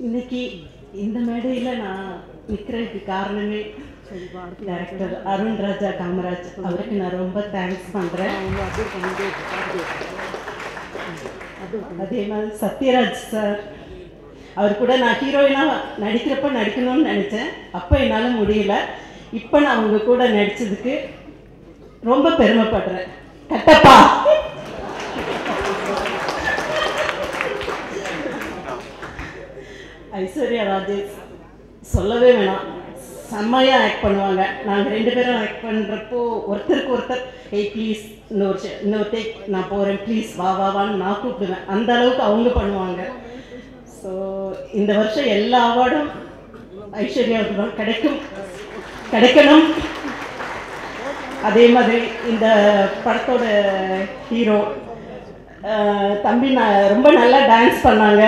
இன்னைக்கு இந்த மேடையில் நான் நிற்கிறதுக்கு காரணமே டைரக்டர் அருண் ராஜா காமராஜ் அவருக்கு நான் ரொம்ப தேங்க்ஸ் பண்ணுறேன். அதே மாதிரி சத்யராஜ் சார் அவர் கூட நான் ஹீரோயினாக நடிக்கிறப்ப நடிக்கணும்னு நினச்சேன். அப்போ என்னால் முடியல. இப்போ நான் அவங்க கூட நடித்ததுக்கு ரொம்ப பெருமைப்படுறேன். கட்டப்பா ஐஸ்வர்யா ராஜேஷ் சொல்லவே வேணாம், செம்மையாக ஆக்ட் பண்ணுவாங்க. நாங்கள் 2 பேரும் ஆக்ட் பண்ணுறப்போ ஒருத்தருக்கு ஒருத்தர் ப்ளீஸ் இன்னொரு டேக் நான் போகிறேன், ப்ளீஸ் வான்னு நான் கூப்பிடுவேன். அந்த அளவுக்கு அவங்க பண்ணுவாங்க. ஸோ இந்த வருஷம் எல்லா அவார்டும் ஐஸ்வர்யாவுக்கு தான் கிடைக்கணும். அதே மாதிரி இந்த படத்தோட ஹீரோ தம்பி ரொம்ப நல்லா டான்ஸ் பண்ணாங்க.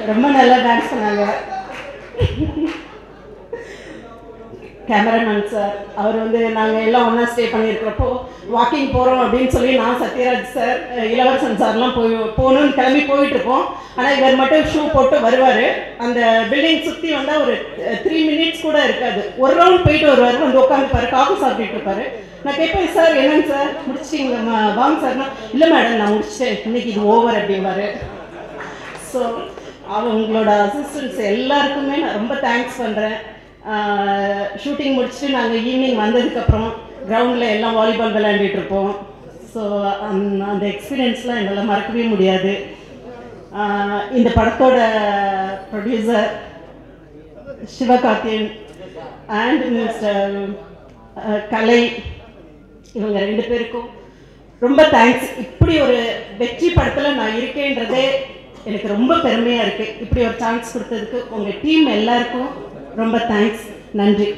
ரொம்ப நல்லா டான்ஸ் பண்ணாங்க. கேமராமேன் சார் அவர் நாங்கள் எல்லாம் ஒன்றா ஸ்டே பண்ணியிருக்கிறப்போ வாக்கிங் போகிறோம் அப்படின்னு சொல்லி நான் சத்யராஜ் சார் இளவரசன் சார்லாம் போகணுன்னு கிளம்பி போயிட்டுருப்போம். ஆனால் இவர் மட்டும் ஷூ போட்டு வருவார். அந்த பில்டிங் சுற்றி வந்தால் ஒரு 3 மினிட்ஸ் கூட இருக்காது, ஒரு ரவுண்ட் போயிட்டு வருவார், உட்காந்துப்பாரு, காஃபி சாப்பிட்டுட்டு இருப்பாரு. நான் கேட்பேன், சார் என்னங்க சார் முடிச்சிட்டிங்களா வாங்க சார்னா, இல்லை மேடம் நான் முடிச்சிட்டேன், இன்னைக்கு இது ஓவர் அப்படின்பாரு. ஸோ அவங்களோட அசிஸ்டன்ஸ் எல்லாருக்குமே நான் ரொம்ப தேங்க்ஸ் பண்ணுறேன். ஷூட்டிங் முடிச்சுட்டு நாங்கள் ஈவினிங் வந்ததுக்கப்புறம் கிரவுண்டில் எல்லாம் வாலிபால் விளையாண்டுட்டு இருப்போம். ஸோ அந்த எக்ஸ்பீரியன்ஸ்லாம் என்னால் மறக்கவே முடியாது. இந்த படத்தோட ப்ரொடியூசர் சிவகார்த்தியன் அண்ட் மிஸ்டர் கலை, இவங்க 2 பேருக்கும் ரொம்ப தேங்க்ஸ். இப்படி ஒரு வெற்றி படத்தில் நான் இருக்கேன்றதே எனக்கு ரொம்ப பெருமையாக இருக்குது. இப்படி ஒரு சான்ஸ் கொடுத்ததுக்கு உங்கள் டீம் எல்லாருக்கும் ரொம்ப தேங்க்ஸ். நன்றி.